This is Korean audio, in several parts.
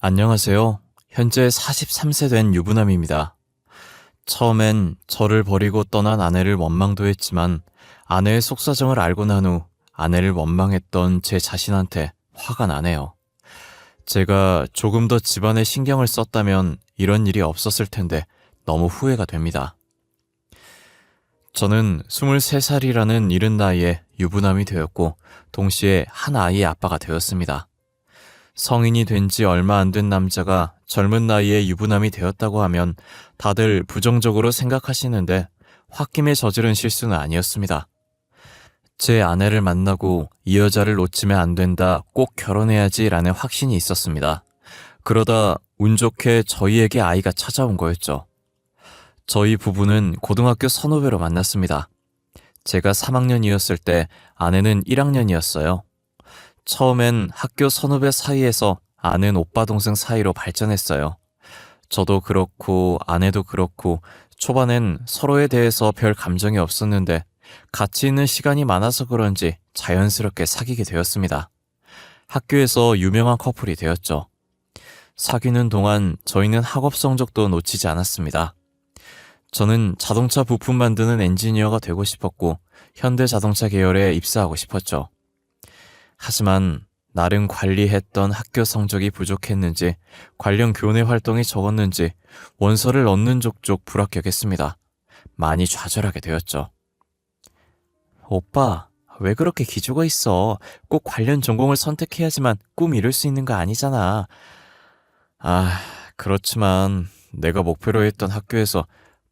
안녕하세요. 현재 43세 된 유부남입니다. 처음엔 저를 버리고 떠난 아내를 원망도 했지만 아내의 속사정을 알고 난 후 아내를 원망했던 제 자신한테 화가 나네요. 제가 조금 더 집안에 신경을 썼다면 이런 일이 없었을 텐데 너무 후회가 됩니다. 저는 23살이라는 이른 나이에 유부남이 되었고 동시에 한 아이의 아빠가 되었습니다. 성인이 된 지 얼마 안 된 남자가 젊은 나이에 유부남이 되었다고 하면 다들 부정적으로 생각하시는데 홧김에 저지른 실수는 아니었습니다. 제 아내를 만나고 이 여자를 놓치면 안 된다, 꼭 결혼해야지라는 확신이 있었습니다. 그러다 운 좋게 저희에게 아이가 찾아온 거였죠. 저희 부부는 고등학교 선후배로 만났습니다. 제가 3학년이었을 때 아내는 1학년이었어요. 처음엔 학교 선후배 사이에서 아는 오빠 동생 사이로 발전했어요. 저도 그렇고 아내도 그렇고 초반엔 서로에 대해서 별 감정이 없었는데 같이 있는 시간이 많아서 그런지 자연스럽게 사귀게 되었습니다. 학교에서 유명한 커플이 되었죠. 사귀는 동안 저희는 학업 성적도 놓치지 않았습니다. 저는 자동차 부품 만드는 엔지니어가 되고 싶었고 현대자동차 계열에 입사하고 싶었죠. 하지만 나름 관리했던 학교 성적이 부족했는지 관련 교내 활동이 적었는지 원서를 얻는 족족 불합격했습니다. 많이 좌절하게 되었죠. 오빠, 왜 그렇게 기죽어 있어? 꼭 관련 전공을 선택해야지만 꿈 이룰 수 있는 거 아니잖아. 그렇지만 내가 목표로 했던 학교에서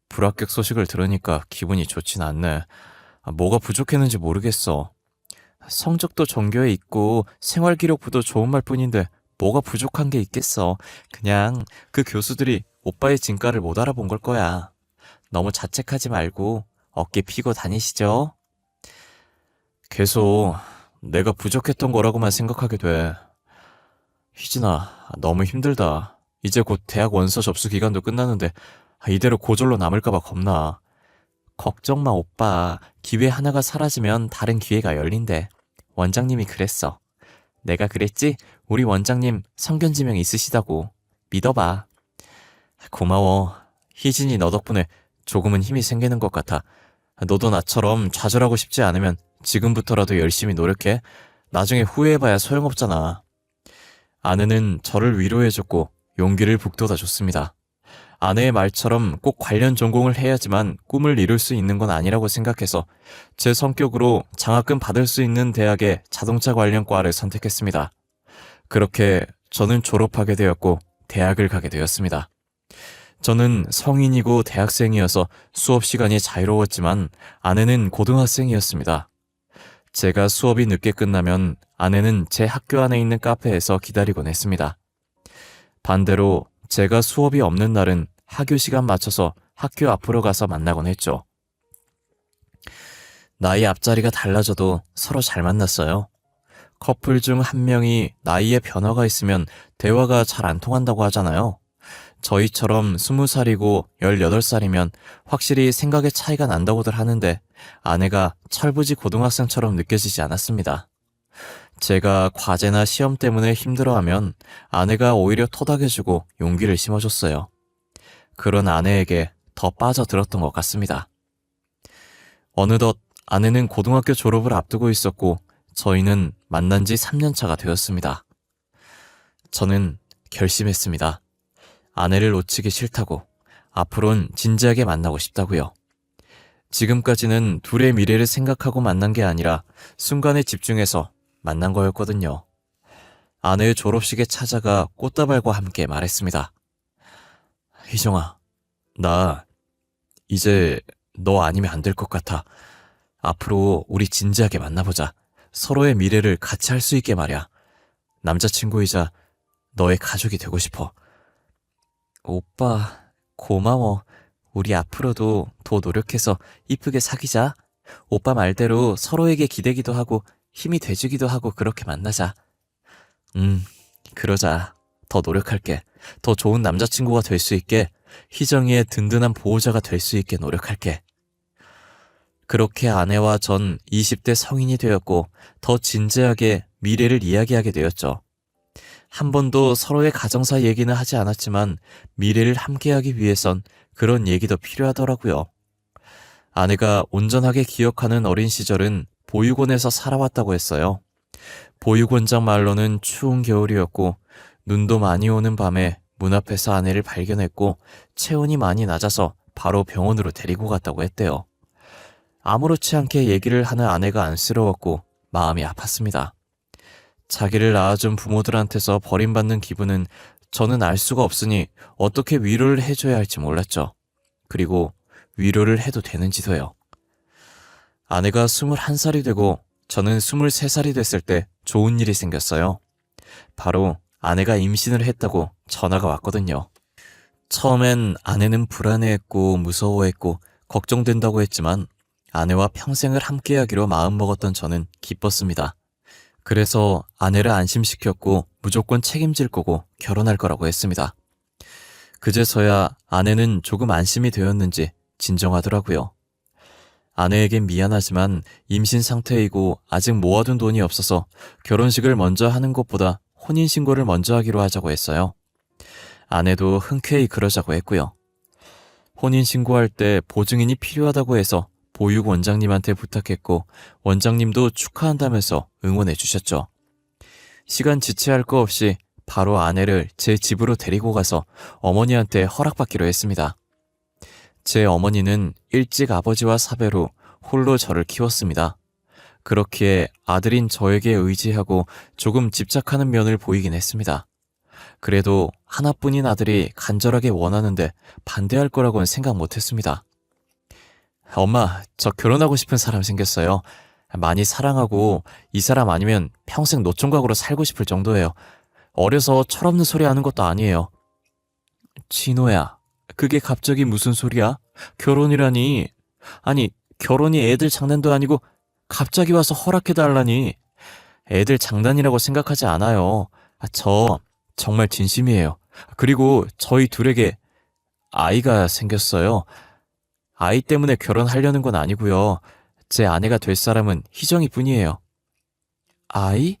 불합격 소식을 들으니까 기분이 좋진 않네. 뭐가 부족했는지 모르겠어. 성적도 정교해 있고 생활기록부도 좋은 말뿐인데 뭐가 부족한 게 있겠어. 그냥 그 교수들이 오빠의 진가를 못 알아본 걸 거야. 너무 자책하지 말고 어깨 피고 다니시죠. 계속 내가 부족했던 거라고만 생각하게 돼. 희진아, 너무 힘들다. 이제 곧 대학 원서 접수 기간도 끝나는데 이대로 고졸로 남을까봐 겁나. 걱정 마, 오빠. 기회 하나가 사라지면 다른 기회가 열린대. 원장님이 그랬어. 내가 그랬지? 우리 원장님 성견지명 있으시다고. 믿어봐. 고마워. 희진이 너 덕분에 조금은 힘이 생기는 것 같아. 너도 나처럼 좌절하고 싶지 않으면 지금부터라도 열심히 노력해. 나중에 후회해봐야 소용없잖아. 아내는 저를 위로해줬고 용기를 북돋아줬습니다. 아내의 말처럼 꼭 관련 전공을 해야지만 꿈을 이룰 수 있는 건 아니라고 생각해서 제 성격으로 장학금 받을 수 있는 대학의 자동차 관련 과를 선택했습니다. 그렇게 저는 졸업하게 되었고 대학을 가게 되었습니다. 저는 성인이고 대학생이어서 수업 시간이 자유로웠지만 아내는 고등학생이었습니다. 제가 수업이 늦게 끝나면 아내는 제 학교 안에 있는 카페에서 기다리곤 했습니다. 반대로 제가 수업이 없는 날은 하교 시간 맞춰서 학교 앞으로 가서 만나곤 했죠. 나이 앞자리가 달라져도 서로 잘 만났어요. 커플 중 한 명이 나이에 변화가 있으면 대화가 잘 안 통한다고 하잖아요. 저희처럼 20살이고 18살이면 확실히 생각의 차이가 난다고들 하는데 아내가 철부지 고등학생처럼 느껴지지 않았습니다. 제가 과제나 시험 때문에 힘들어하면 아내가 오히려 토닥여주고 용기를 심어줬어요. 그런 아내에게 더 빠져들었던 것 같습니다. 어느덧 아내는 고등학교 졸업을 앞두고 있었고 저희는 만난 지 3년 차가 되었습니다. 저는 결심했습니다. 아내를 놓치기 싫다고, 앞으로는 진지하게 만나고 싶다고요. 지금까지는 둘의 미래를 생각하고 만난 게 아니라 순간에 집중해서 만난 거였거든요. 아내의 졸업식에 찾아가 꽃다발과 함께 말했습니다. 희정아, 나 이제 너 아니면 안 될 것 같아. 앞으로 우리 진지하게 만나보자. 서로의 미래를 같이 할 수 있게 말이야. 남자친구이자 너의 가족이 되고 싶어. 오빠, 고마워. 우리 앞으로도 더 노력해서 이쁘게 사귀자. 오빠 말대로 서로에게 기대기도 하고 힘이 돼주기도 하고 그렇게 만나자. 그러자. 더 노력할게. 더 좋은 남자친구가 될 수 있게, 희정이의 든든한 보호자가 될 수 있게 노력할게. 그렇게 아내와 전 20대 성인이 되었고 더 진지하게 미래를 이야기하게 되었죠. 한 번도 서로의 가정사 얘기는 하지 않았지만 미래를 함께하기 위해선 그런 얘기도 필요하더라고요. 아내가 온전하게 기억하는 어린 시절은 보육원에서 살아왔다고 했어요. 보육원장 말로는 추운 겨울이었고 눈도 많이 오는 밤에 문 앞에서 아내를 발견했고 체온이 많이 낮아서 바로 병원으로 데리고 갔다고 했대요. 아무렇지 않게 얘기를 하는 아내가 안쓰러웠고 마음이 아팠습니다. 자기를 낳아준 부모들한테서 버림받는 기분은 저는 알 수가 없으니 어떻게 위로를 해줘야 할지 몰랐죠. 그리고 위로를 해도 되는지도요. 아내가 21살이 되고 저는 23살이 됐을 때 좋은 일이 생겼어요. 바로 아내가 임신을 했다고 전화가 왔거든요. 처음엔 아내는 불안해했고 무서워했고 걱정된다고 했지만 아내와 평생을 함께하기로 마음먹었던 저는 기뻤습니다. 그래서 아내를 안심시켰고 무조건 책임질 거고 결혼할 거라고 했습니다. 그제서야 아내는 조금 안심이 되었는지 진정하더라고요. 아내에겐 미안하지만 임신 상태이고 아직 모아둔 돈이 없어서 결혼식을 먼저 하는 것보다 혼인신고를 먼저 하기로 하자고 했어요. 아내도 흔쾌히 그러자고 했고요. 혼인신고할 때 보증인이 필요하다고 해서 보육 원장님한테 부탁했고 원장님도 축하한다면서 응원해 주셨죠. 시간 지체할 거 없이 바로 아내를 제 집으로 데리고 가서 어머니한테 허락받기로 했습니다. 제 어머니는 일찍 아버지와 사별후 홀로 저를 키웠습니다. 그렇기에 아들인 저에게 의지하고 조금 집착하는 면을 보이긴 했습니다. 그래도 하나뿐인 아들이 간절하게 원하는데 반대할 거라고는 생각 못했습니다. 엄마, 저 결혼하고 싶은 사람 생겼어요. 많이 사랑하고 이 사람 아니면 평생 노총각으로 살고 싶을 정도예요. 어려서 철없는 소리 하는 것도 아니에요. 진호야, 그게 갑자기 무슨 소리야? 결혼이라니. 아니, 결혼이 애들 장난도 아니고 갑자기 와서 허락해달라니. 애들 장난이라고 생각하지 않아요. 저 정말 진심이에요. 그리고 저희 둘에게 아이가 생겼어요. 아이 때문에 결혼하려는 건 아니고요. 제 아내가 될 사람은 희정이 뿐이에요. 아이?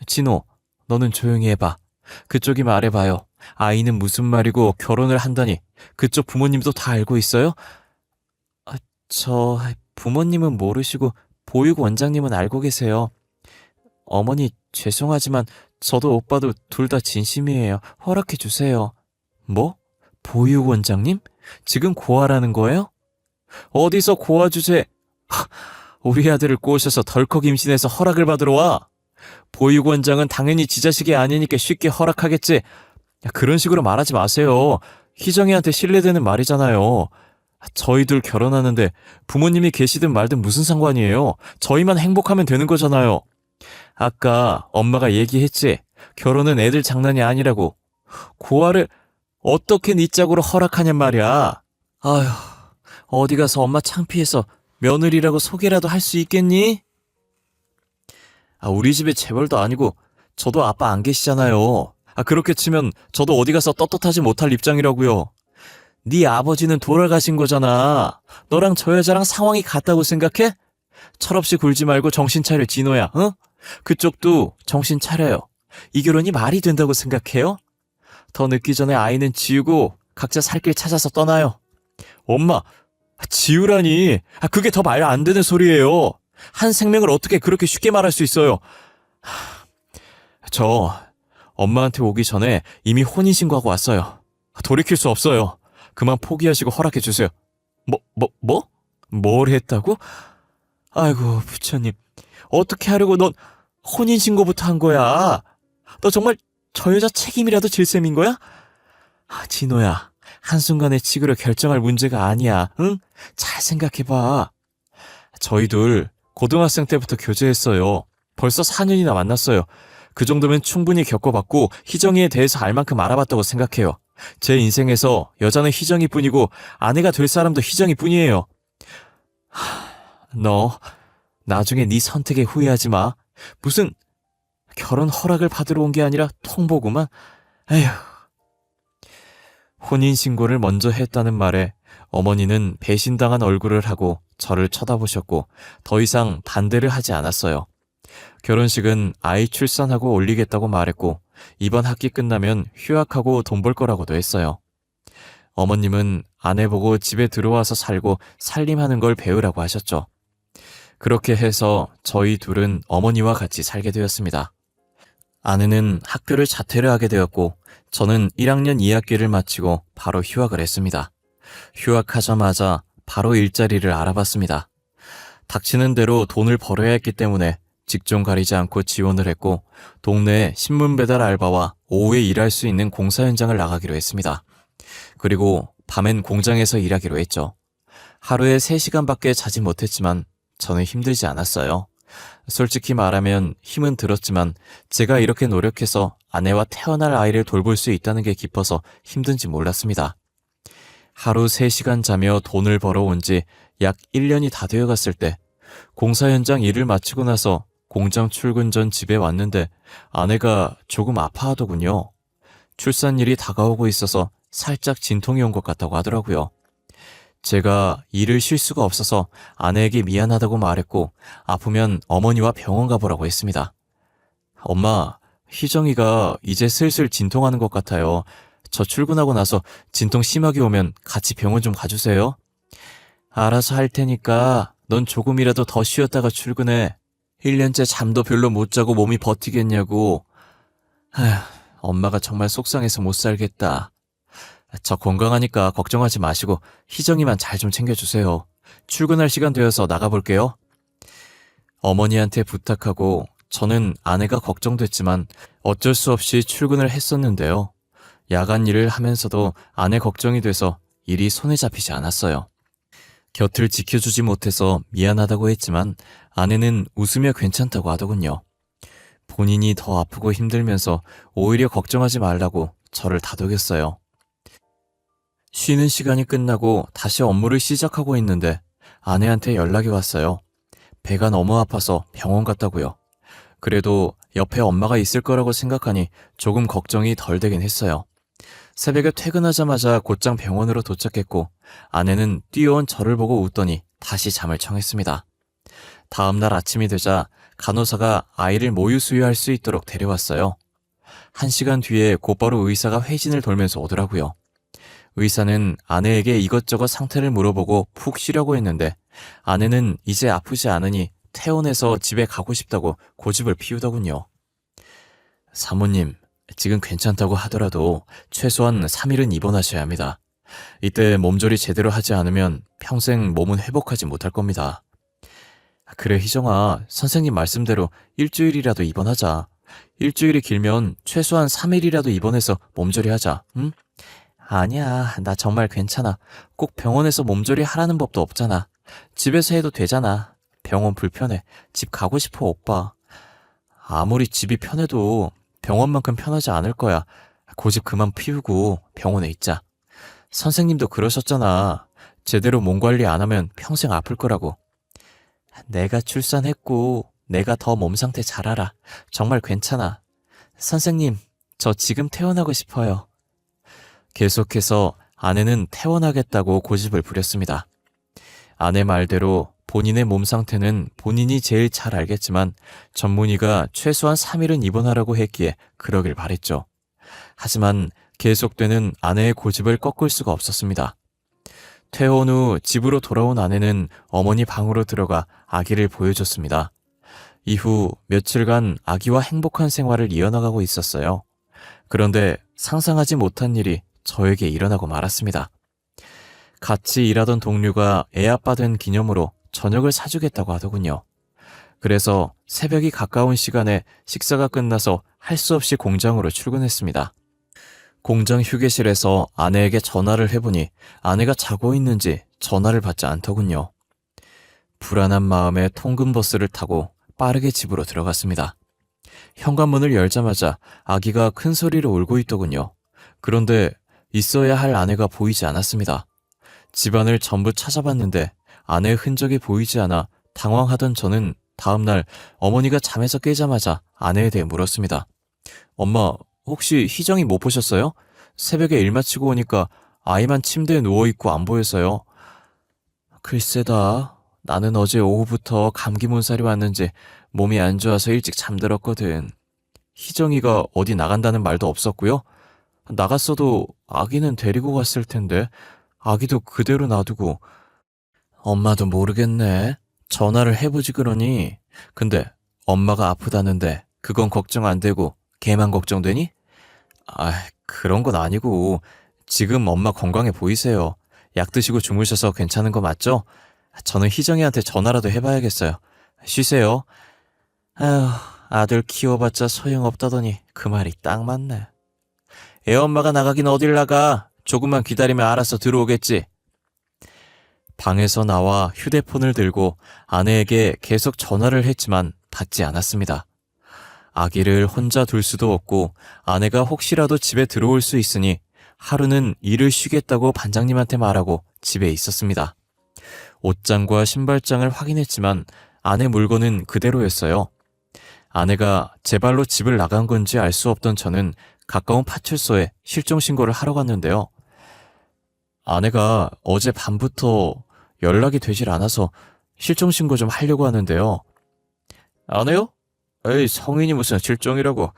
진호, 너는 조용히 해봐. 그쪽이 말해봐요. 아이는 무슨 말이고 결혼을 한다니. 그쪽 부모님도 다 알고 있어요? 저 부모님은 모르시고 보육 원장님은 알고 계세요. 어머니 죄송하지만 저도 오빠도 둘 다 진심이에요. 허락해 주세요. 뭐? 보육 원장님? 지금 고아라는 거예요? 어디서 고아 주제? 우리 아들을 꼬셔서 덜컥 임신해서 허락을 받으러 와. 보육 원장은 당연히 지 자식이 아니니까 쉽게 허락하겠지. 그런 식으로 말하지 마세요. 희정이한테 신뢰되는 말이잖아요. 저희 둘 결혼하는데 부모님이 계시든 말든 무슨 상관이에요. 저희만 행복하면 되는 거잖아요. 아까 엄마가 얘기했지. 결혼은 애들 장난이 아니라고. 고아를 어떻게 네 짝으로 허락하냔 말이야. 아휴, 어디 가서 엄마 창피해서 며느리라고 소개라도 할 수 있겠니? 우리 집에 재벌도 아니고 저도 아빠 안 계시잖아요. 그렇게 치면 저도 어디 가서 떳떳하지 못할 입장이라고요. 네 아버지는 돌아가신 거잖아. 너랑 저 여자랑 상황이 같다고 생각해? 철없이 굴지 말고 정신 차려, 진호야. 응? 그쪽도 정신 차려요. 이 결혼이 말이 된다고 생각해요? 더 늦기 전에 아이는 지우고 각자 살 길 찾아서 떠나요. 엄마, 지우라니. 그게 더 말 안 되는 소리예요. 한 생명을 어떻게 그렇게 쉽게 말할 수 있어요? 저 엄마한테 오기 전에 이미 혼인신고하고 왔어요. 돌이킬 수 없어요. 그만 포기하시고 허락해 주세요. 뭐? 뭘 했다고? 아이고, 부처님. 어떻게 하려고 넌 혼인신고부터 한 거야? 너 정말 저 여자 책임이라도 질 셈인 거야? 진호야, 한순간에 치그려 결정할 문제가 아니야. 응? 잘 생각해봐. 저희 둘 고등학생 때부터 교제했어요. 벌써 4년이나 만났어요. 그 정도면 충분히 겪어봤고 희정이에 대해서 알 만큼 알아봤다고 생각해요. 제 인생에서 여자는 희정이 뿐이고 아내가 될 사람도 희정이 뿐이에요. 너 나중에 네 선택에 후회하지 마. 무슨 결혼 허락을 받으러 온 게 아니라 통보구만. 에휴. 혼인신고를 먼저 했다는 말에 어머니는 배신당한 얼굴을 하고 저를 쳐다보셨고 더 이상 반대를 하지 않았어요. 결혼식은 아이 출산하고 올리겠다고 말했고 이번 학기 끝나면 휴학하고 돈 벌 거라고도 했어요. 어머님은 아내 보고 집에 들어와서 살고 살림하는 걸 배우라고 하셨죠. 그렇게 해서 저희 둘은 어머니와 같이 살게 되었습니다. 아내는 학교를 자퇴를 하게 되었고 저는 1학년 2학기를 마치고 바로 휴학을 했습니다. 휴학하자마자 바로 일자리를 알아봤습니다. 닥치는 대로 돈을 벌어야 했기 때문에 직종 가리지 않고 지원을 했고 동네에 신문 배달 알바와 오후에 일할 수 있는 공사 현장을 나가기로 했습니다. 그리고 밤엔 공장에서 일하기로 했죠. 하루에 3시간밖에 자지 못했지만 저는 힘들지 않았어요. 솔직히 말하면 힘은 들었지만 제가 이렇게 노력해서 아내와 태어날 아이를 돌볼 수 있다는 게 기뻐서 힘든지 몰랐습니다. 하루 3시간 자며 돈을 벌어온 지 약 1년이 다 되어갔을 때 공사 현장 일을 마치고 나서 공장 출근 전 집에 왔는데 아내가 조금 아파하더군요. 출산일이 다가오고 있어서 살짝 진통이 온 것 같다고 하더라고요. 제가 일을 쉴 수가 없어서 아내에게 미안하다고 말했고 아프면 어머니와 병원 가보라고 했습니다. 엄마, 희정이가 이제 슬슬 진통하는 것 같아요. 저 출근하고 나서 진통 심하게 오면 같이 병원 좀 가주세요. 알아서 할 테니까 넌 조금이라도 더 쉬었다가 출근해. 1년째 잠도 별로 못 자고 몸이 버티겠냐고. 엄마가 정말 속상해서 못 살겠다. 저 건강하니까 걱정하지 마시고 희정이만 잘 좀 챙겨주세요. 출근할 시간 되어서 나가볼게요. 어머니한테 부탁하고 저는 아내가 걱정됐지만 어쩔 수 없이 출근을 했었는데요. 야간 일을 하면서도 아내 걱정이 돼서 일이 손에 잡히지 않았어요. 곁을 지켜주지 못해서 미안하다고 했지만 아내는 웃으며 괜찮다고 하더군요. 본인이 더 아프고 힘들면서 오히려 걱정하지 말라고 저를 다독였어요. 쉬는 시간이 끝나고 다시 업무를 시작하고 있는데 아내한테 연락이 왔어요. 배가 너무 아파서 병원 갔다고요. 그래도 옆에 엄마가 있을 거라고 생각하니 조금 걱정이 덜 되긴 했어요. 새벽에 퇴근하자마자 곧장 병원으로 도착했고 아내는 뛰어온 저를 보고 웃더니 다시 잠을 청했습니다. 다음날 아침이 되자 간호사가 아이를 모유 수유할 수 있도록 데려왔어요. 1시간 뒤에 곧바로 의사가 회진을 돌면서 오더라고요. 의사는 아내에게 이것저것 상태를 물어보고 푹 쉬려고 했는데 아내는 이제 아프지 않으니 퇴원해서 집에 가고 싶다고 고집을 피우더군요. 사모님, 지금 괜찮다고 하더라도 최소한 3일은 입원하셔야 합니다. 이때 몸조리 제대로 하지 않으면 평생 몸은 회복하지 못할 겁니다. 그래 희정아, 선생님 말씀대로 일주일이라도 입원하자. 일주일이 길면 최소한 3일이라도 입원해서 몸조리 하자. 응? 아니야, 나 정말 괜찮아. 꼭 병원에서 몸조리 하라는 법도 없잖아. 집에서 해도 되잖아. 병원 불편해. 집 가고 싶어, 오빠. 아무리 집이 편해도 병원만큼 편하지 않을 거야. 고집 그만 피우고 병원에 있자. 선생님도 그러셨잖아. 제대로 몸 관리 안 하면 평생 아플 거라고. 내가 출산했고 내가 더 몸 상태 잘 알아. 정말 괜찮아. 선생님, 저 지금 퇴원하고 싶어요. 계속해서 아내는 퇴원하겠다고 고집을 부렸습니다. 아내 말대로 본인의 몸 상태는 본인이 제일 잘 알겠지만 전문의가 최소한 3일은 입원하라고 했기에 그러길 바랬죠. 하지만 계속되는 아내의 고집을 꺾을 수가 없었습니다. 퇴원 후 집으로 돌아온 아내는 어머니 방으로 들어가 아기를 보여줬습니다. 이후 며칠간 아기와 행복한 생활을 이어나가고 있었어요. 그런데 상상하지 못한 일이 저에게 일어나고 말았습니다. 같이 일하던 동료가 애아빠 된 기념으로 저녁을 사주겠다고 하더군요. 그래서 새벽이 가까운 시간에 식사가 끝나서 할 수 없이 공장으로 출근했습니다. 공장 휴게실에서 아내에게 전화를 해보니 아내가 자고 있는지 전화를 받지 않더군요. 불안한 마음에 통근버스를 타고 빠르게 집으로 들어갔습니다. 현관문을 열자마자 아기가 큰 소리로 울고 있더군요. 그런데 있어야 할 아내가 보이지 않았습니다. 집안을 전부 찾아봤는데 아내의 흔적이 보이지 않아 당황하던 저는 다음날 어머니가 잠에서 깨자마자 아내에 대해 물었습니다. 엄마, 혹시 희정이 못 보셨어요? 새벽에 일 마치고 오니까 아이만 침대에 누워있고 안 보여서요. 글쎄다. 나는 어제 오후부터 감기 몸살이 왔는지 몸이 안 좋아서 일찍 잠들었거든. 희정이가 어디 나간다는 말도 없었고요. 나갔어도 아기는 데리고 갔을 텐데 아기도 그대로 놔두고. 엄마도 모르겠네. 전화를 해보지 그러니. 근데 엄마가 아프다는데 그건 걱정 안 되고 걔만 걱정되니? 아, 그런 건 아니고 지금 엄마 건강해 보이세요. 약 드시고 주무셔서 괜찮은 거 맞죠? 저는 희정이한테 전화라도 해봐야겠어요. 쉬세요. 아휴, 아들 키워봤자 소용없다더니 그 말이 딱 맞네. 애엄마가 나가긴 어딜 나가. 조금만 기다리면 알아서 들어오겠지. 방에서 나와 휴대폰을 들고 아내에게 계속 전화를 했지만 받지 않았습니다. 아기를 혼자 둘 수도 없고 아내가 혹시라도 집에 들어올 수 있으니 하루는 일을 쉬겠다고 반장님한테 말하고 집에 있었습니다. 옷장과 신발장을 확인했지만 아내 물건은 그대로였어요. 아내가 제 발로 집을 나간 건지 알 수 없던 저는 가까운 파출소에 실종 신고를 하러 갔는데요. 아내가 어제 밤부터 연락이 되질 않아서 실종 신고 좀 하려고 하는데요. 아내요? 에이, 성인이 무슨 실종이라고.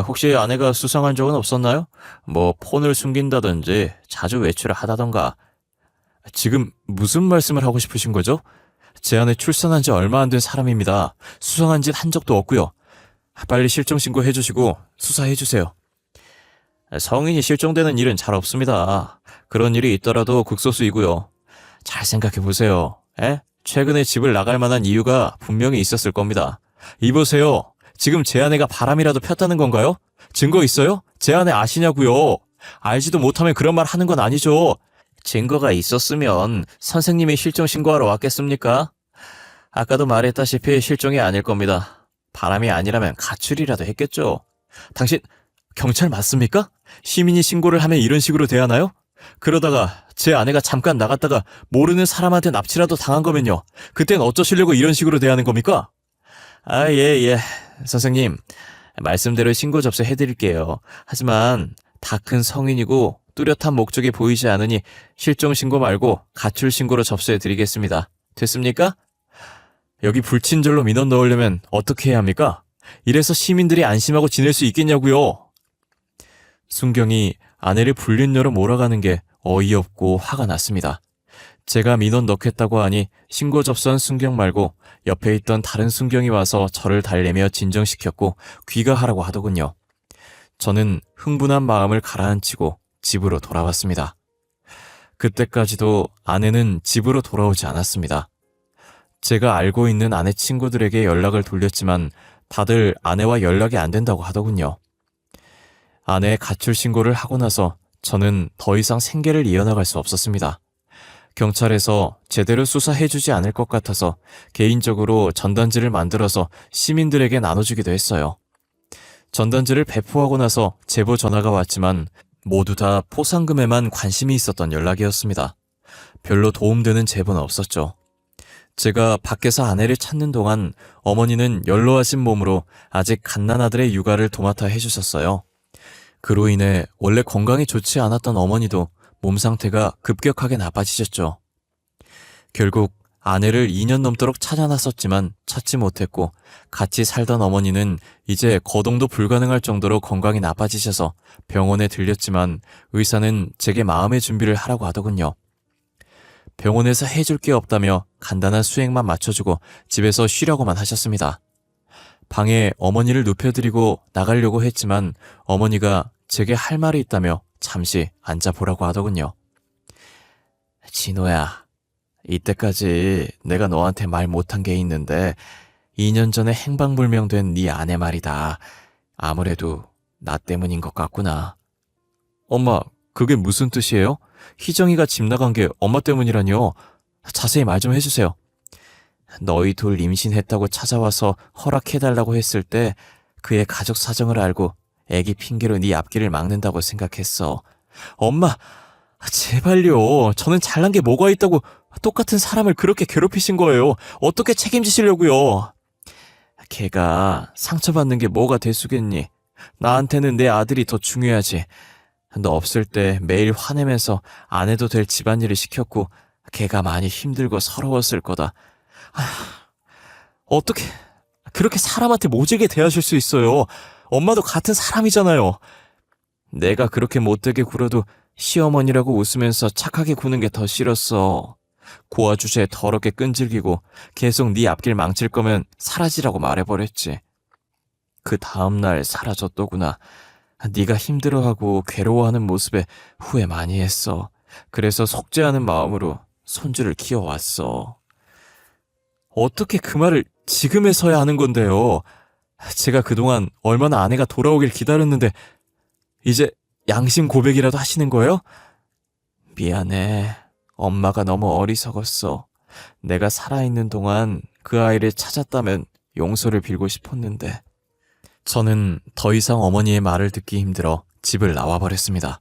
혹시 아내가 수상한 적은 없었나요? 뭐 폰을 숨긴다든지 자주 외출을 하다던가. 지금 무슨 말씀을 하고 싶으신 거죠? 제 아내 출산한 지 얼마 안 된 사람입니다. 수상한 짓 한 적도 없고요. 빨리 실종 신고해 주시고 수사해 주세요. 성인이 실종되는 일은 잘 없습니다. 그런 일이 있더라도 극소수이고요. 잘 생각해 보세요. 최근에 집을 나갈 만한 이유가 분명히 있었을 겁니다. 이보세요. 지금 제 아내가 바람이라도 폈다는 건가요? 증거 있어요? 제 아내 아시냐고요? 알지도 못하면 그런 말 하는 건 아니죠. 증거가 있었으면 선생님이 실종 신고하러 왔겠습니까? 아까도 말했다시피 실종이 아닐 겁니다. 바람이 아니라면 가출이라도 했겠죠. 당신 경찰 맞습니까? 시민이 신고를 하면 이런 식으로 대하나요? 그러다가 제 아내가 잠깐 나갔다가 모르는 사람한테 납치라도 당한 거면요. 그땐 어쩌시려고 이런 식으로 대하는 겁니까? 예. 선생님, 말씀대로 신고 접수해드릴게요. 하지만 다 큰 성인이고 뚜렷한 목적이 보이지 않으니 실종 신고 말고 가출 신고로 접수해드리겠습니다. 됐습니까? 여기 불친절로 민원 넣으려면 어떻게 해야 합니까? 이래서 시민들이 안심하고 지낼 수 있겠냐고요. 순경이 아내를 불륜녀로 몰아가는 게 어이없고 화가 났습니다. 제가 민원 넣겠다고 하니 신고 접수한 순경 말고 옆에 있던 다른 순경이 와서 저를 달래며 진정시켰고 귀가하라고 하더군요. 저는 흥분한 마음을 가라앉히고 집으로 돌아왔습니다. 그때까지도 아내는 집으로 돌아오지 않았습니다. 제가 알고 있는 아내 친구들에게 연락을 돌렸지만 다들 아내와 연락이 안 된다고 하더군요. 아내의 가출 신고를 하고 나서 저는 더 이상 생계를 이어나갈 수 없었습니다. 경찰에서 제대로 수사해주지 않을 것 같아서 개인적으로 전단지를 만들어서 시민들에게 나눠주기도 했어요. 전단지를 배포하고 나서 제보 전화가 왔지만 모두 다 포상금에만 관심이 있었던 연락이었습니다. 별로 도움되는 제보는 없었죠. 제가 밖에서 아내를 찾는 동안 어머니는 연로하신 몸으로 아직 갓난아들의 육아를 도맡아 해주셨어요. 그로 인해 원래 건강이 좋지 않았던 어머니도 몸 상태가 급격하게 나빠지셨죠. 결국 아내를 2년 넘도록 찾아놨었지만 찾지 못했고 같이 살던 어머니는 이제 거동도 불가능할 정도로 건강이 나빠지셔서 병원에 들렸지만 의사는 제게 마음의 준비를 하라고 하더군요. 병원에서 해줄 게 없다며 간단한 수액만 맞춰주고 집에서 쉬라고만 하셨습니다. 방에 어머니를 눕혀드리고 나가려고 했지만 어머니가 제게 할 말이 있다며 잠시 앉아보라고 하더군요. 진호야, 이때까지 내가 너한테 말 못한 게 있는데 2년 전에 행방불명된 네 아내 말이다. 아무래도 나 때문인 것 같구나. 엄마, 그게 무슨 뜻이에요? 희정이가 집 나간 게 엄마 때문이라뇨? 자세히 말 좀 해주세요. 너희 둘 임신했다고 찾아와서 허락해달라고 했을 때 그의 가족 사정을 알고 애기 핑계로 네 앞길을 막는다고 생각했어. 엄마, 제발요. 저는 잘난 게 뭐가 있다고 똑같은 사람을 그렇게 괴롭히신 거예요. 어떻게 책임지시려고요? 걔가 상처받는 게 뭐가 대수겠니? 나한테는 내 아들이 더 중요하지. 너 없을 때 매일 화내면서 안 해도 될 집안일을 시켰고 걔가 많이 힘들고 서러웠을 거다. 어떻게 그렇게 사람한테 모질게 대하실 수 있어요? 엄마도 같은 사람이잖아요. 내가 그렇게 못되게 굴어도 시어머니라고 웃으면서 착하게 구는 게 더 싫었어. 고아 주제에 더럽게 끈질기고 계속 네 앞길 망칠 거면 사라지라고 말해버렸지. 그 다음날 사라졌더구나. 네가 힘들어하고 괴로워하는 모습에 후회 많이 했어. 그래서 속죄하는 마음으로 손주를 키워왔어. 어떻게 그 말을 지금에서야 하는 건데요? 제가 그동안 얼마나 아내가 돌아오길 기다렸는데 이제 양심 고백이라도 하시는 거예요? 미안해. 엄마가 너무 어리석었어. 내가 살아있는 동안 그 아이를 찾았다면 용서를 빌고 싶었는데. 저는 더 이상 어머니의 말을 듣기 힘들어 집을 나와버렸습니다.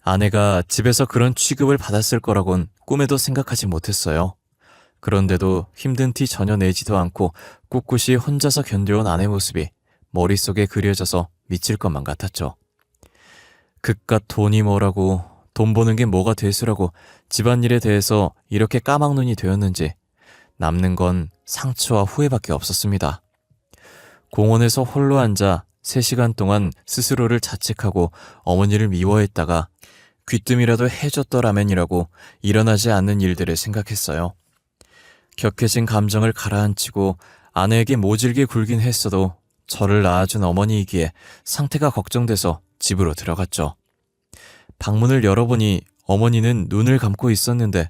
아내가 집에서 그런 취급을 받았을 거라곤 꿈에도 생각하지 못했어요. 그런데도 힘든 티 전혀 내지도 않고 꿋꿋이 혼자서 견뎌온 아내 모습이 머릿속에 그려져서 미칠 것만 같았죠. 그깟 돈이 뭐라고, 돈 버는 게 뭐가 대수라고 집안일에 대해서 이렇게 까막눈이 되었는지 남는 건 상처와 후회밖에 없었습니다. 공원에서 홀로 앉아 3시간 동안 스스로를 자책하고 어머니를 미워했다가 귀뜸이라도 해줬더라면이라고 일어나지 않는 일들을 생각했어요. 격해진 감정을 가라앉히고 아내에게 모질게 굴긴 했어도 저를 낳아준 어머니이기에 상태가 걱정돼서 집으로 들어갔죠. 방문을 열어보니 어머니는 눈을 감고 있었는데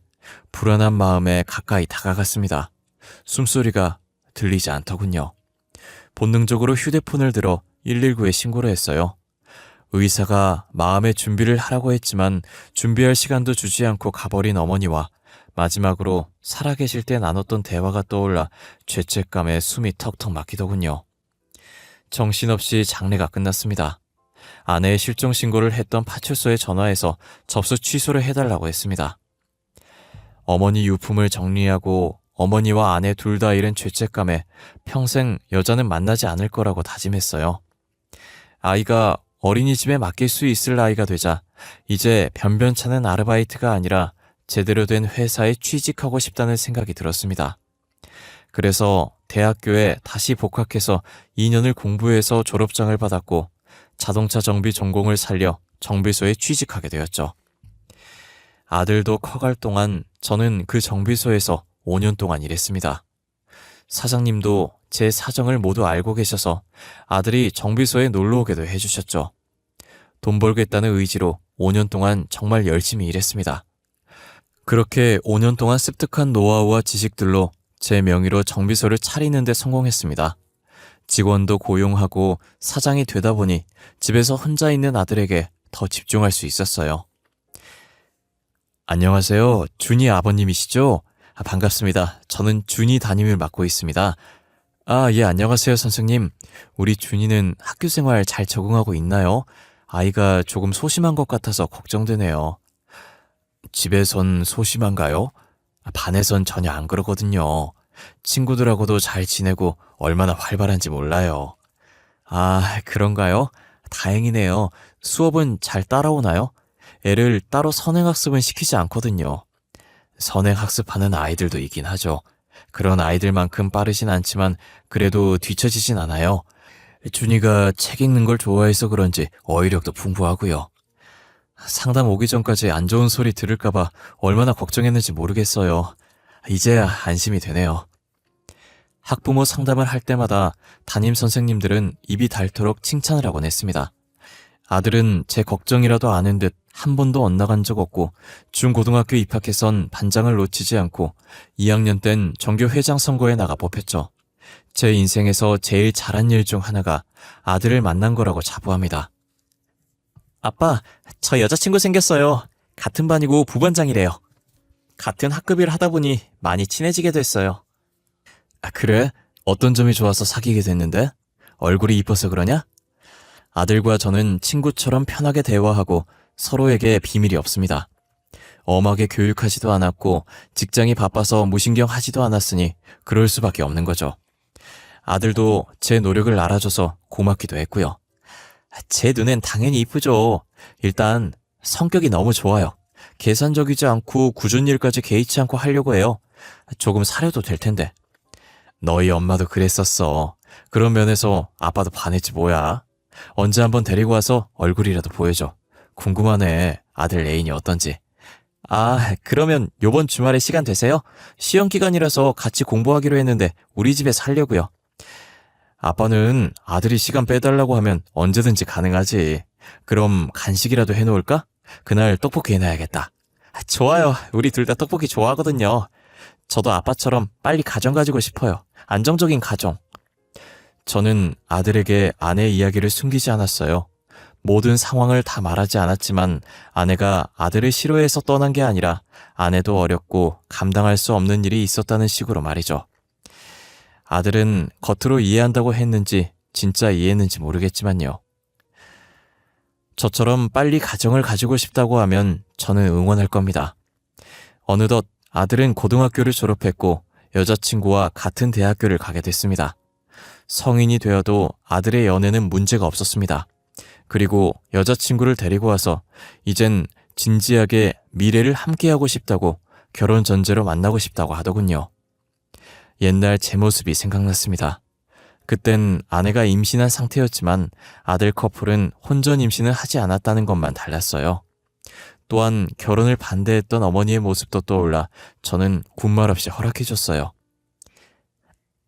불안한 마음에 가까이 다가갔습니다. 숨소리가 들리지 않더군요. 본능적으로 휴대폰을 들어 119에 신고를 했어요. 의사가 마음의 준비를 하라고 했지만 준비할 시간도 주지 않고 가버린 어머니와 마지막으로 살아계실 때 나눴던 대화가 떠올라 죄책감에 숨이 턱턱 막히더군요. 정신없이 장례가 끝났습니다. 아내의 실종 신고를 했던 파출소에 전화해서 접수 취소를 해달라고 했습니다. 어머니 유품을 정리하고 어머니와 아내 둘 다 잃은 죄책감에 평생 여자는 만나지 않을 거라고 다짐했어요. 아이가 어린이집에 맡길 수 있을 나이가 되자 이제 변변찮은 아르바이트가 아니라 제대로 된 회사에 취직하고 싶다는 생각이 들었습니다. 그래서 대학교에 다시 복학해서 2년을 공부해서 졸업장을 받았고 자동차 정비 전공을 살려 정비소에 취직하게 되었죠. 아들도 커갈 동안 저는 그 정비소에서 5년 동안 일했습니다. 사장님도 제 사정을 모두 알고 계셔서 아들이 정비소에 놀러 오게도 해주셨죠. 돈 벌겠다는 의지로 5년 동안 정말 열심히 일했습니다. 그렇게 5년 동안 습득한 노하우와 지식들로 제 명의로 정비소를 차리는 데 성공했습니다. 직원도 고용하고 사장이 되다 보니 집에서 혼자 있는 아들에게 더 집중할 수 있었어요. 안녕하세요. 준이 아버님이시죠? 반갑습니다. 저는 준이 담임을 맡고 있습니다. 예, 안녕하세요, 선생님. 우리 준이는 학교 생활 잘 적응하고 있나요? 아이가 조금 소심한 것 같아서 걱정되네요. 집에선 소심한가요? 반에선 전혀 안 그러거든요. 친구들하고도 잘 지내고 얼마나 활발한지 몰라요. 그런가요? 다행이네요. 수업은 잘 따라오나요? 애를 따로 선행학습은 시키지 않거든요. 선행학습하는 아이들도 있긴 하죠. 그런 아이들만큼 빠르진 않지만 그래도 뒤처지진 않아요. 준이가 책 읽는 걸 좋아해서 그런지 어휘력도 풍부하고요. 상담 오기 전까지 안 좋은 소리 들을까봐 얼마나 걱정했는지 모르겠어요. 이제야 안심이 되네요. 학부모 상담을 할 때마다 담임 선생님들은 입이 닳도록 칭찬을 하곤 했습니다. 아들은 제 걱정이라도 아는 듯 한 번도 엇나간 적 없고 중고등학교 입학해선 반장을 놓치지 않고 2학년 땐 전교 회장 선거에 나가 뽑혔죠. 제 인생에서 제일 잘한 일 중 하나가 아들을 만난 거라고 자부합니다. 아빠, 저 여자친구 생겼어요. 같은 반이고 부반장이래요. 같은 학급일 하다 보니 많이 친해지게 됐어요. 그래? 어떤 점이 좋아서 사귀게 됐는데? 얼굴이 이뻐서 그러냐? 아들과 저는 친구처럼 편하게 대화하고 서로에게 비밀이 없습니다. 엄하게 교육하지도 않았고 직장이 바빠서 무신경하지도 않았으니 그럴 수밖에 없는 거죠. 아들도 제 노력을 알아줘서 고맙기도 했고요. 제 눈엔 당연히 이쁘죠. 일단 성격이 너무 좋아요. 계산적이지 않고 굳은 일까지 개의치 않고 하려고 해요. 조금 사려도 될 텐데. 너희 엄마도 그랬었어. 그런 면에서 아빠도 반했지 뭐야. 언제 한번 데리고 와서 얼굴이라도 보여줘. 궁금하네. 아들 애인이 어떤지. 아, 그러면 요번 주말에 시간 되세요? 시험 기간이라서 같이 공부하기로 했는데 우리 집에 살려고요. 아빠는 아들이 시간 빼달라고 하면 언제든지 가능하지. 그럼 간식이라도 해놓을까? 그날 떡볶이 해놔야겠다. 좋아요. 우리 둘 다 떡볶이 좋아하거든요. 저도 아빠처럼 빨리 가정 가지고 싶어요. 안정적인 가정. 저는 아들에게 아내 이야기를 숨기지 않았어요. 모든 상황을 다 말하지 않았지만 아내가 아들을 싫어해서 떠난 게 아니라 아내도 어렵고 감당할 수 없는 일이 있었다는 식으로 말이죠. 아들은 겉으로 이해한다고 했는지 진짜 이해했는지 모르겠지만요. 저처럼 빨리 가정을 가지고 싶다고 하면 저는 응원할 겁니다. 어느덧 아들은 고등학교를 졸업했고 여자친구와 같은 대학교를 가게 됐습니다. 성인이 되어도 아들의 연애는 문제가 없었습니다. 그리고 여자친구를 데리고 와서 이젠 진지하게 미래를 함께하고 싶다고 결혼 전제로 만나고 싶다고 하더군요. 옛날 제 모습이 생각났습니다. 그땐 아내가 임신한 상태였지만 아들 커플은 혼전 임신을 하지 않았다는 것만 달랐어요. 또한 결혼을 반대했던 어머니의 모습도 떠올라 저는 군말 없이 허락해줬어요.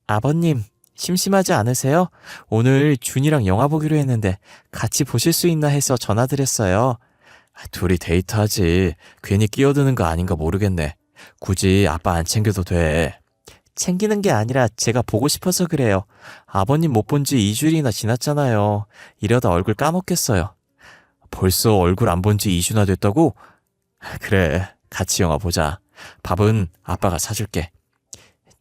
아버님, 심심하지 않으세요? 오늘 준이랑 영화 보기로 했는데 같이 보실 수 있나 해서 전화드렸어요. 둘이 데이트하지. 괜히 끼어드는 거 아닌가 모르겠네. 굳이 아빠 안 챙겨도 돼. 챙기는 게 아니라 제가 보고 싶어서 그래요. 아버님 못 본 지 2주일이나 지났잖아요. 이러다 얼굴 까먹겠어요. 벌써 얼굴 안 본 지 2주나 됐다고? 그래, 같이 영화 보자. 밥은 아빠가 사줄게.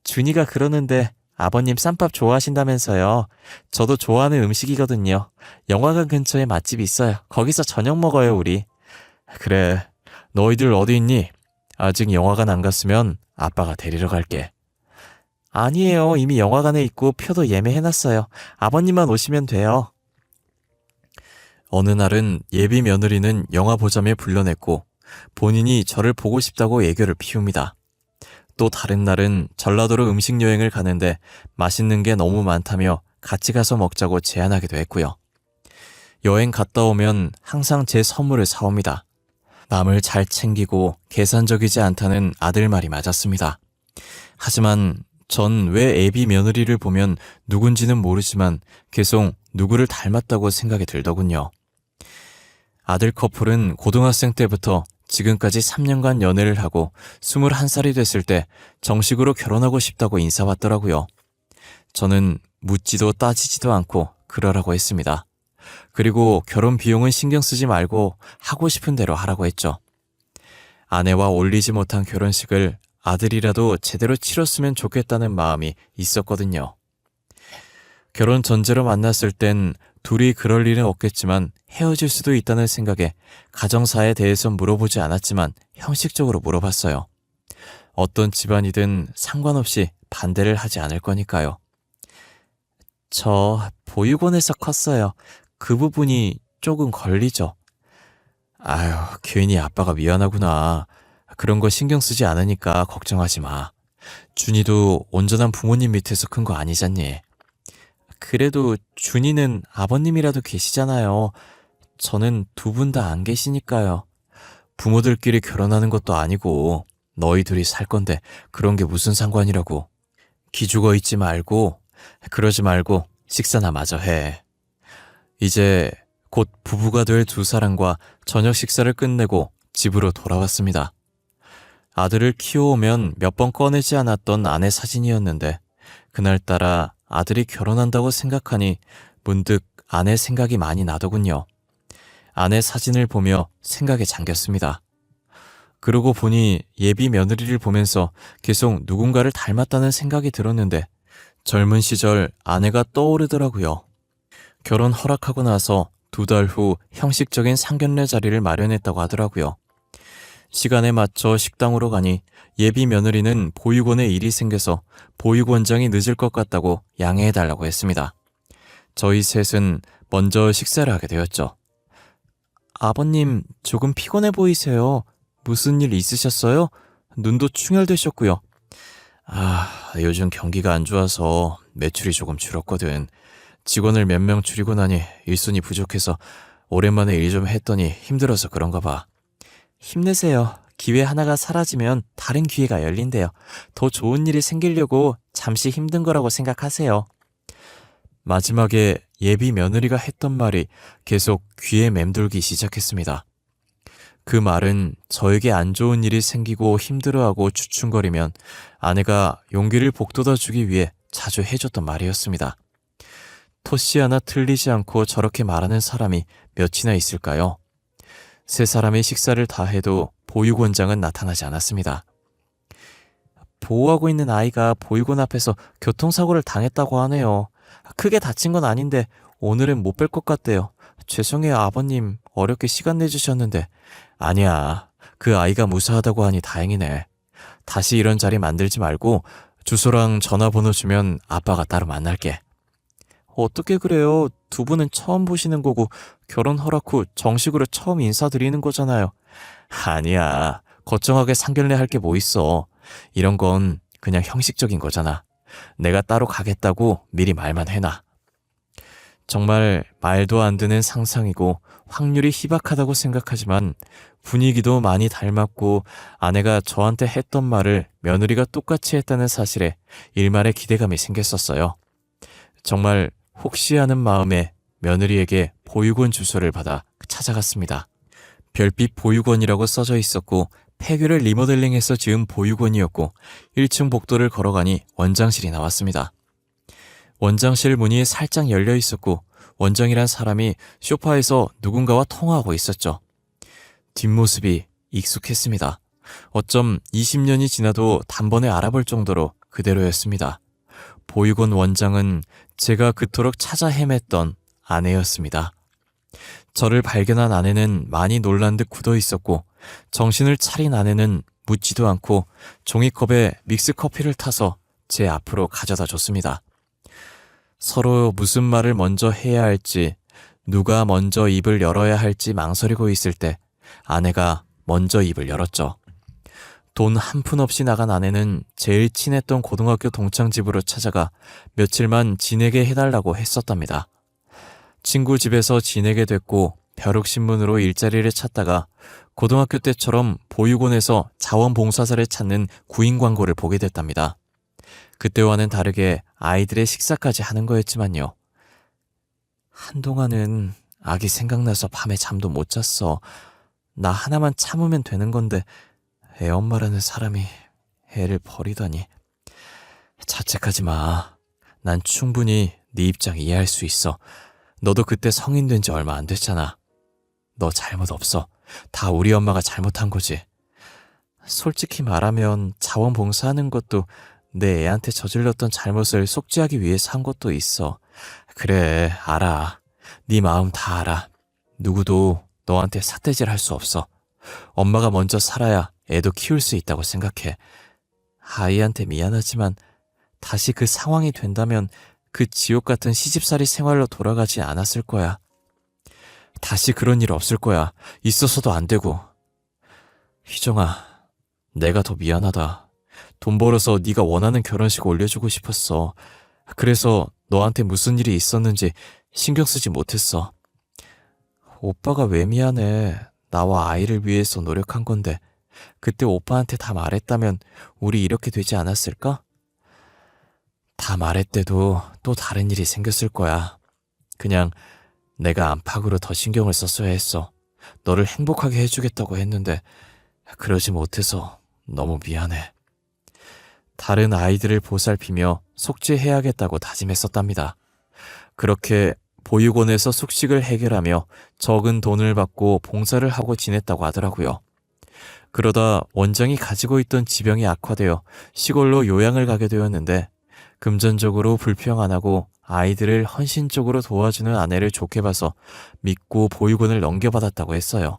준이가 그러는데 아버님 쌈밥 좋아하신다면서요. 저도 좋아하는 음식이거든요. 영화관 근처에 맛집 있어요. 거기서 저녁 먹어요, 우리. 그래, 너희들 어디 있니? 아직 영화관 안 갔으면 아빠가 데리러 갈게. 아니에요. 이미 영화관에 있고 표도 예매해놨어요. 아버님만 오시면 돼요. 어느 날은 예비 며느리는 영화 보자며 불러냈고 본인이 저를 보고 싶다고 애교를 피웁니다. 또 다른 날은 전라도로 음식 여행을 가는데 맛있는 게 너무 많다며 같이 가서 먹자고 제안하기도 했고요. 여행 갔다 오면 항상 제 선물을 사옵니다. 남을 잘 챙기고 계산적이지 않다는 아들 말이 맞았습니다. 하지만 전 왜 애비 며느리를 보면 누군지는 모르지만 계속 누구를 닮았다고 생각이 들더군요. 아들 커플은 고등학생 때부터 지금까지 3년간 연애를 하고 21살이 됐을 때 정식으로 결혼하고 싶다고 인사왔더라고요. 저는 묻지도 따지지도 않고 그러라고 했습니다. 그리고 결혼 비용은 신경 쓰지 말고 하고 싶은 대로 하라고 했죠. 아내와 올리지 못한 결혼식을 아들이라도 제대로 치렀으면 좋겠다는 마음이 있었거든요. 결혼 전제로 만났을 땐 둘이 그럴 일은 없겠지만 헤어질 수도 있다는 생각에 가정사에 대해서 물어보지 않았지만 형식적으로 물어봤어요. 어떤 집안이든 상관없이 반대를 하지 않을 거니까요. 저 보육원에서 컸어요. 그 부분이 조금 걸리죠. 아유, 괜히 아빠가 미안하구나. 그런 거 신경 쓰지 않으니까 걱정하지 마. 준이도 온전한 부모님 밑에서 큰 거 아니잖니. 그래도 준이는 아버님이라도 계시잖아요. 저는 두 분 다 안 계시니까요. 부모들끼리 결혼하는 것도 아니고 너희 둘이 살 건데 그런 게 무슨 상관이라고. 기죽어 있지 말고 그러지 말고 식사나 마저 해. 이제 곧 부부가 될 두 사람과 저녁 식사를 끝내고 집으로 돌아왔습니다. 아들을 키워오면 몇 번 꺼내지 않았던 아내 사진이었는데 그날따라 아들이 결혼한다고 생각하니 문득 아내 생각이 많이 나더군요. 아내 사진을 보며 생각에 잠겼습니다. 그러고 보니 예비 며느리를 보면서 계속 누군가를 닮았다는 생각이 들었는데 젊은 시절 아내가 떠오르더라고요. 결혼 허락하고 나서 2달 후 형식적인 상견례 자리를 마련했다고 하더라고요. 시간에 맞춰 식당으로 가니 예비 며느리는 보육원에 일이 생겨서 보육원장이 늦을 것 같다고 양해해달라고 했습니다. 저희 셋은 먼저 식사를 하게 되었죠. 아버님, 조금 피곤해 보이세요. 무슨 일 있으셨어요? 눈도 충혈되셨고요. 요즘 경기가 안 좋아서 매출이 조금 줄었거든. 직원을 몇 명 줄이고 나니 일손이 부족해서 오랜만에 일 좀 했더니 힘들어서 그런가 봐. 힘내세요. 기회 하나가 사라지면 다른 기회가 열린대요. 더 좋은 일이 생기려고 잠시 힘든 거라고 생각하세요. 마지막에 예비 며느리가 했던 말이 계속 귀에 맴돌기 시작했습니다. 그 말은 저에게 안 좋은 일이 생기고 힘들어하고 주춤거리면 아내가 용기를 북돋아주기 위해 자주 해줬던 말이었습니다. 토씨 하나 틀리지 않고 저렇게 말하는 사람이 몇이나 있을까요? 세 사람의 식사를 다 해도 보육원장은 나타나지 않았습니다. 보호하고 있는 아이가 보육원 앞에서 교통사고를 당했다고 하네요. 크게 다친 건 아닌데 오늘은 못 뵐 것 같대요. 죄송해요, 아버님. 어렵게 시간 내주셨는데. 아니야. 그 아이가 무사하다고 하니 다행이네. 다시 이런 자리 만들지 말고 주소랑 전화번호 주면 아빠가 따로 만날게. 어떻게 그래요? 두 분은 처음 보시는 거고 결혼 허락 후 정식으로 처음 인사드리는 거잖아요. 아니야. 걱정하게 상견례 할 게 뭐 있어. 이런 건 그냥 형식적인 거잖아. 내가 따로 가겠다고 미리 말만 해놔. 정말 말도 안 되는 상상이고 확률이 희박하다고 생각하지만 분위기도 많이 닮았고 아내가 저한테 했던 말을 며느리가 똑같이 했다는 사실에 일말의 기대감이 생겼었어요. 정말 혹시 하는 마음에 며느리에게 보육원 주소를 받아 찾아갔습니다. 별빛 보육원이라고 써져 있었고 폐교를 리모델링해서 지은 보육원이었고 1층 복도를 걸어가니 원장실이 나왔습니다. 원장실 문이 살짝 열려 있었고 원장이란 사람이 소파에서 누군가와 통화하고 있었죠. 뒷모습이 익숙했습니다. 어쩜 20년이 지나도 단번에 알아볼 정도로 그대로였습니다. 보육원 원장은 제가 그토록 찾아 헤맸던 아내였습니다. 저를 발견한 아내는 많이 놀란 듯 굳어 있었고 정신을 차린 아내는 묻지도 않고 종이컵에 믹스커피를 타서 제 앞으로 가져다 줬습니다. 서로 무슨 말을 먼저 해야 할지, 누가 먼저 입을 열어야 할지 망설이고 있을 때 아내가 먼저 입을 열었죠. 돈 한 푼 없이 나간 아내는 제일 친했던 고등학교 동창 집으로 찾아가 며칠만 지내게 해달라고 했었답니다. 친구 집에서 지내게 됐고 벼룩신문으로 일자리를 찾다가 고등학교 때처럼 보육원에서 자원봉사자를 찾는 구인 광고를 보게 됐답니다. 그때와는 다르게 아이들의 식사까지 하는 거였지만요. 한동안은 아기 생각나서 밤에 잠도 못 잤어. 나 하나만 참으면 되는 건데 애엄마라는 사람이 애를 버리다니. 자책하지 마. 난 충분히 네 입장 이해할 수 있어. 너도 그때 성인 된 지 얼마 안 됐잖아. 너 잘못 없어. 다 우리 엄마가 잘못한 거지. 솔직히 말하면 자원봉사하는 것도 내 애한테 저질렀던 잘못을 속죄하기 위해서 한 것도 있어. 그래, 알아. 네 마음 다 알아. 누구도 너한테 삿대질 할 수 없어. 엄마가 먼저 살아야 애도 키울 수 있다고 생각해. 아이한테 미안하지만 다시 그 상황이 된다면 그 지옥 같은 시집살이 생활로 돌아가지 않았을 거야. 다시 그런 일 없을 거야. 있어서도 안 되고. 희정아, 내가 더 미안하다. 돈 벌어서 네가 원하는 결혼식 올려주고 싶었어. 그래서 너한테 무슨 일이 있었는지 신경 쓰지 못했어. 오빠가 왜 미안해. 나와 아이를 위해서 노력한 건데 그때 오빠한테 다 말했다면 우리 이렇게 되지 않았을까? 다 말했대도 또 다른 일이 생겼을 거야. 그냥 내가 안팎으로 더 신경을 썼어야 했어. 너를 행복하게 해주겠다고 했는데 그러지 못해서 너무 미안해. 다른 아이들을 보살피며 속죄해야겠다고 다짐했었답니다. 그렇게 보육원에서 숙식을 해결하며 적은 돈을 받고 봉사를 하고 지냈다고 하더라고요. 그러다 원장이 가지고 있던 지병이 악화되어 시골로 요양을 가게 되었는데 금전적으로 불평 안 하고 아이들을 헌신적으로 도와주는 아내를 좋게 봐서 믿고 보육원을 넘겨받았다고 했어요.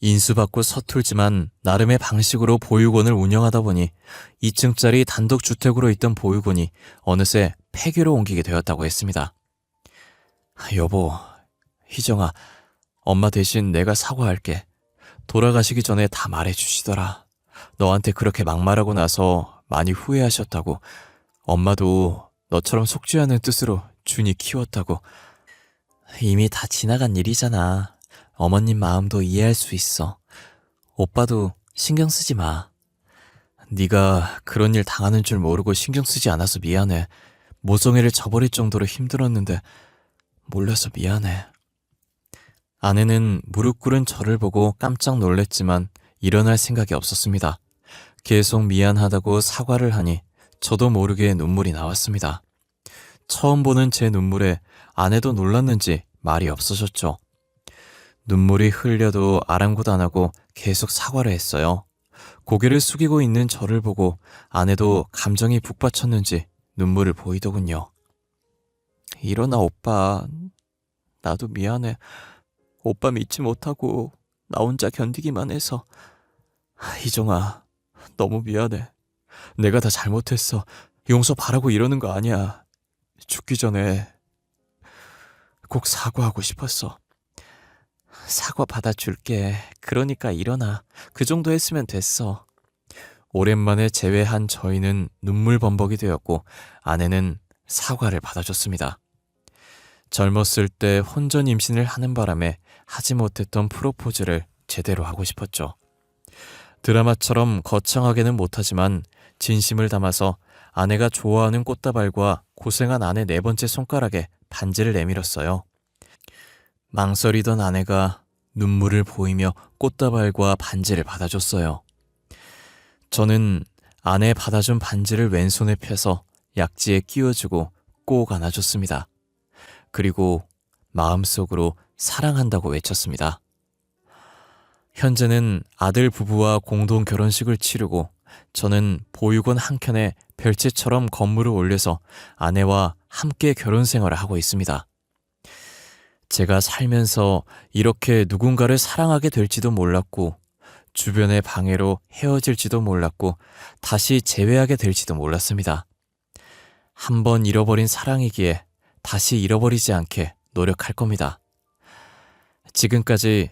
인수받고 서툴지만 나름의 방식으로 보육원을 운영하다 보니 2층짜리 단독주택으로 있던 보육원이 어느새 폐교로 옮기게 되었다고 했습니다. 여보, 희정아, 엄마 대신 내가 사과할게. 돌아가시기 전에 다 말해주시더라. 너한테 그렇게 막말하고 나서 많이 후회하셨다고. 엄마도 너처럼 속죄 하는 뜻으로 준이 키웠다고. 이미 다 지나간 일이잖아. 어머님 마음도 이해할 수 있어. 오빠도 신경 쓰지 마. 네가 그런 일 당하는 줄 모르고 신경 쓰지 않아서 미안해. 모성애를 저버릴 정도로 힘들었는데 몰라서 미안해. 아내는 무릎 꿇은 저를 보고 깜짝 놀랐지만 일어날 생각이 없었습니다. 계속 미안하다고 사과를 하니 저도 모르게 눈물이 나왔습니다. 처음 보는 제 눈물에 아내도 놀랐는지 말이 없어졌죠. 눈물이 흘려도 아랑곳 안 하고 계속 사과를 했어요. 고개를 숙이고 있는 저를 보고 아내도 감정이 북받쳤는지 눈물을 보이더군요. 일어나 오빠. 나도 미안해. 오빠 믿지 못하고 나 혼자 견디기만 해서. 희정아, 너무 미안해. 내가 다 잘못했어. 용서 바라고 이러는 거 아니야. 죽기 전에 꼭 사과하고 싶었어. 사과 받아줄게. 그러니까 일어나. 그 정도 했으면 됐어. 오랜만에 재회한 저희는 눈물 범벅이 되었고 아내는 사과를 받아줬습니다. 젊었을 때 혼전 임신을 하는 바람에 하지 못했던 프로포즈를 제대로 하고 싶었죠. 드라마처럼 거창하게는 못하지만 진심을 담아서 아내가 좋아하는 꽃다발과 고생한 아내 네 번째 손가락에 반지를 내밀었어요. 망설이던 아내가 눈물을 보이며 꽃다발과 반지를 받아줬어요. 저는 아내 받아준 반지를 왼손에 펴서 약지에 끼워주고 꼭 안아줬습니다. 그리고 마음속으로 사랑한다고 외쳤습니다. 현재는 아들 부부와 공동 결혼식을 치르고 저는 보육원 한켠에 별채처럼 건물을 올려서 아내와 함께 결혼 생활을 하고 있습니다. 제가 살면서 이렇게 누군가를 사랑하게 될지도 몰랐고 주변의 방해로 헤어질지도 몰랐고 다시 재회하게 될지도 몰랐습니다. 한 번 잃어버린 사랑이기에 다시 잃어버리지 않게 노력할 겁니다. 지금까지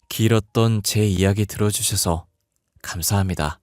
길었던 제 이야기 들어주셔서 감사합니다.